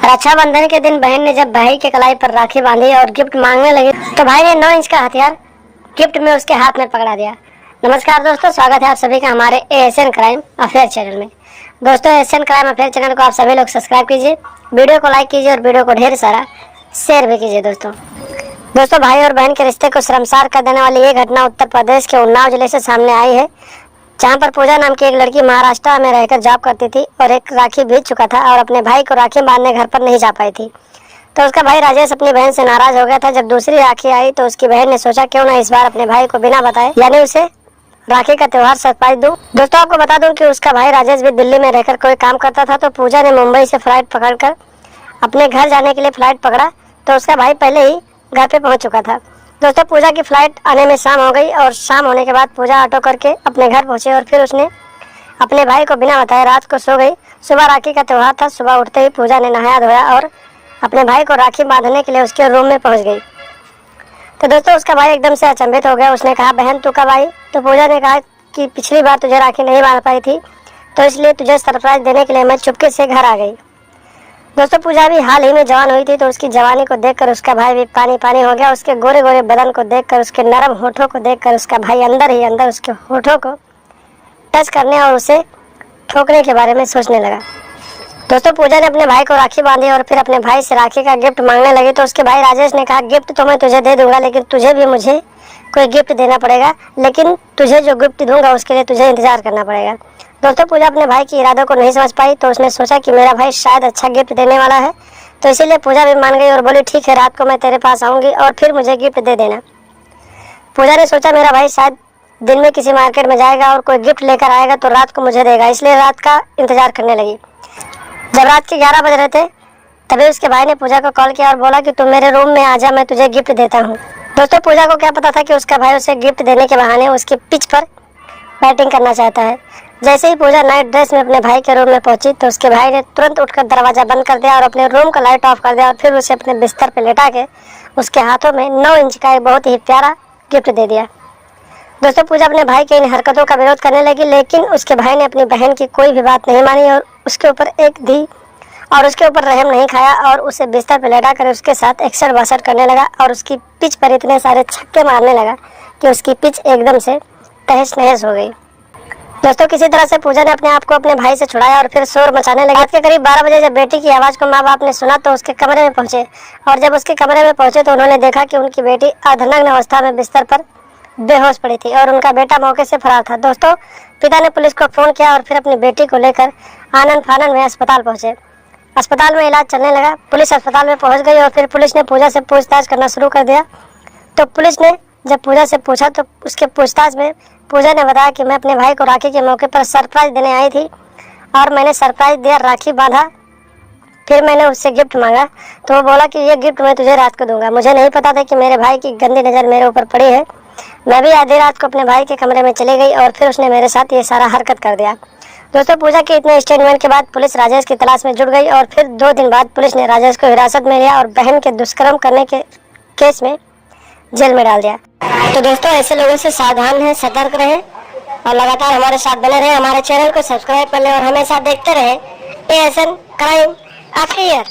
रक्षाबंधन के दिन बहन ने जब भाई के कलाई पर राखी बांधी और गिफ्ट मांगने लगी तो भाई ने 9 इंच का हथियार गिफ्ट में उसके हाथ में पकड़ा दिया। नमस्कार दोस्तों, स्वागत है आप सभी का हमारे एएसएन क्राइम अफेयर चैनल में। दोस्तों, एएसएन क्राइम अफेयर चैनल को आप सभी लोग सब्सक्राइब कीजिए, वीडियो को लाइक कीजिए और वीडियो को ढेर सारा शेयर भी कीजिए। दोस्तों भाई और बहन के रिश्ते को शर्मसार कर देने वाली ये घटना उत्तर प्रदेश के उन्नाव जिले से सामने आई है, जहां पर पूजा नाम की एक लड़की महाराष्ट्र में रहकर जॉब करती थी और एक राखी भेज चुका था और अपने भाई को राखी बांधने घर पर नहीं जा पाई थी। तो उसका भाई राजेश अपनी बहन से नाराज हो गया था। जब दूसरी राखी आई तो उसकी बहन ने सोचा क्यों ना इस बार अपने भाई को बिना बताए यानी उसे राखी का त्योहार सरप्राइज दूं। दोस्तों आपको बता दूं कि उसका भाई राजेश भी दिल्ली में रहकर कोई काम करता था, तो पूजा ने मुंबई से फ्लाइट पकड़कर अपने घर जाने के लिए फ्लाइट पकड़ा तो उसका भाई पहले ही घर पे पहुंच चुका था। दोस्तों पूजा की फ्लाइट आने में शाम हो गई और शाम होने के बाद पूजा ऑटो करके अपने घर पहुंचे और फिर उसने अपने भाई को बिना बताए रात को सो गई। सुबह राखी का त्योहार था। सुबह उठते ही पूजा ने नहाया धोया और अपने भाई को राखी बांधने के लिए उसके रूम में पहुंच गई। तो दोस्तों उसका भाई एकदम से अचंभित हो गया। उसने कहा, बहन तू कब आई? तो पूजा ने कहा कि पिछली बार तुझे राखी नहीं बांध पाई थी तो इसलिए तुझे सरप्राइज देने के लिए मैं चुपके से घर आ गई। दोस्तों पूजा भी हाल ही में जवान हुई थी, तो उसकी जवानी को देखकर उसका भाई भी पानी पानी हो गया। उसके गोरे गोरे बदन को देखकर, उसके नरम होठों को देखकर उसका भाई अंदर ही अंदर उसके होठों को टच करने और उसे ठोकने के बारे में सोचने लगा। दोस्तों पूजा ने अपने भाई को राखी बांधी और फिर अपने भाई से राखी का गिफ्ट मांगने लगी। तो उसके भाई राजेश ने कहा, गिफ्ट तो मैं तुझे दे दूंगा लेकिन तुझे भी मुझे कोई गिफ्ट देना पड़ेगा, लेकिन तुझे जो गिफ्ट दूंगा उसके लिए तुझे इंतजार करना पड़ेगा। दोस्तों पूजा अपने भाई के इरादों को नहीं समझ पाई, तो उसने सोचा कि मेरा भाई शायद अच्छा गिफ्ट देने वाला है, तो इसीलिए पूजा भी मान गई और बोली, ठीक है रात को मैं तेरे पास आऊँगी और फिर मुझे गिफ्ट दे देना। पूजा ने सोचा मेरा भाई शायद दिन में किसी मार्केट में जाएगा और कोई गिफ्ट लेकर आएगा तो रात को मुझे देगा, इसलिए रात का इंतजार करने लगी। जब रात के 11 बज रहे थे तभी उसके भाई ने पूजा को कॉल किया और बोला कि तुम मेरे रूम में आ जा, मैं तुझे गिफ्ट देता हूँ। दोस्तों पूजा को क्या पता था कि उसका भाई उसे गिफ्ट देने के बहाने उसकी पिच पर बैटिंग करना चाहता है। जैसे ही पूजा नाइट ड्रेस में अपने भाई के रूम में पहुंची तो उसके भाई ने तुरंत उठकर दरवाजा बंद कर दिया और अपने रूम का लाइट ऑफ कर दिया और फिर उसे अपने बिस्तर पर लेटा के उसके हाथों में 9 इंच का एक बहुत ही प्यारा गिफ्ट दे दिया। दोस्तों पूजा अपने भाई के इन हरकतों का विरोध करने लगी, लेकिन उसके भाई ने अपनी बहन की कोई भी बात नहीं मानी और उसके ऊपर रहम नहीं खाया और उसे बिस्तर पर लेटा कर उसके साथ एक्सर बासर करने लगा और उसकी पिच पर इतने सारे छक्के मारने लगा कि उसकी पिच एकदम से तहस नहस हो गई। दोस्तों किसी तरह से पूजा ने अपने आप को अपने भाई से छुड़ाया और फिर शोर मचाने लगा। रात के करीब 12 बजे जब बेटी की आवाज़ को माँ बाप ने सुना तो उसके कमरे में पहुंचे और जब उसके कमरे में पहुंचे तो उन्होंने देखा कि उनकी बेटी अर्धनग्न अवस्था में बिस्तर पर बेहोश पड़ी थी और उनका बेटा मौके से फरार था। दोस्तों पिता ने पुलिस को फ़ोन किया और फिर अपनी बेटी को लेकर आनन फानन में अस्पताल पहुंचे। अस्पताल में इलाज चलने लगा। पुलिस अस्पताल में पहुंच गई और फिर पुलिस ने पूजा से पूछताछ करना शुरू कर दिया। तो पुलिस ने जब पूजा से पूछा तो उसके पूछताछ में पूजा ने बताया कि मैं अपने भाई को राखी के मौके पर सरप्राइज देने आई थी और मैंने सरप्राइज दिया, राखी बांधा, फिर मैंने उससे गिफ्ट मांगा तो वो बोला कि ये गिफ्ट मैं तुझे रात को दूंगा। मुझे नहीं पता था कि मेरे भाई की गंदी नज़र मेरे ऊपर पड़ी है। मैं भी आधी रात को अपने भाई के कमरे में चली गई और फिर उसने मेरे साथ ये सारा हरकत कर दिया। दोस्तों पूजा के इतने स्टेटमेंट के बाद पुलिस राजेश की तलाश में जुट गई और फिर 2 दिन बाद पुलिस ने राजेश को हिरासत में लिया और बहन के दुष्कर्म करने के केस में जेल में डाल दिया। तो दोस्तों ऐसे लोगों से सावधान रहें, सतर्क रहें और लगातार हमारे साथ बने रहें। हमारे चैनल को सब्सक्राइब कर लें और हमेशा देखते रहें एएसएन क्राइम अफेयर।